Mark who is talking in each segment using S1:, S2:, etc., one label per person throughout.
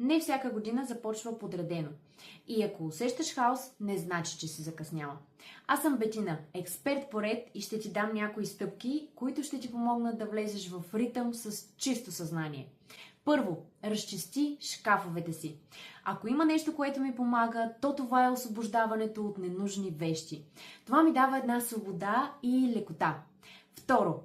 S1: Не всяка година започва подредено. И ако усещаш хаос, не значи, че си закъсняла. Аз съм Бетина, експерт по ред и ще ти дам някои стъпки, които ще ти помогнат да влезеш в ритъм с чисто съзнание. Първо, разчисти шкафовете си. Ако има нещо, което ми помага, то това е освобождаването от ненужни вещи. Това ми дава една свобода и лекота. Второ,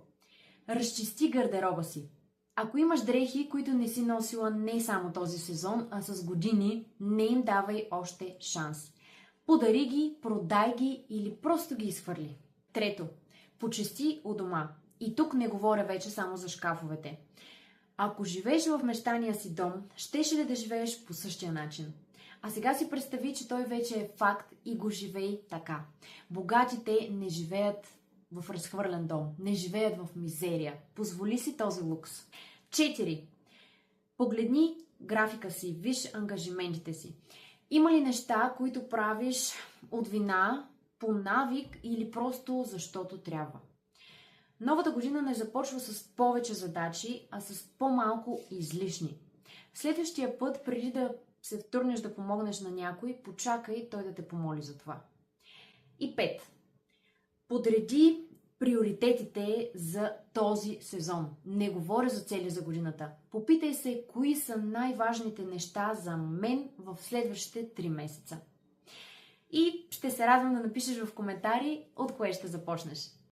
S1: разчисти гардероба си. Ако имаш дрехи, които не си носила не само този сезон, а с години, не им давай още шанс. Подари ги, продай ги или просто ги изхвърли. Трето, почисти у дома. И тук не говоря вече само за шкафовете. Ако живееш в мечтания си дом, щеше ли да живееш по същия начин? А сега си представи, че той вече е факт и го живей така. Богатите не живеят в разхвърлен дом, не живеят в мизерия. Позволи си този лукс. 4. Погледни графика си, виж ангажиментите си. Има ли неща, които правиш от вина, по навик или просто защото трябва? Новата година не започва с повече задачи, а с по-малко излишни. Следващия път, преди да се втурнеш да помогнеш на някой, почакай той да те помоли за това. И 5. Подреди приоритетите за този сезон. Не говоря за цели за годината. Попитай се, кои са най-важните неща за мен в следващите 3 месеца. И ще се радвам да напишеш в коментари от кое ще започнеш.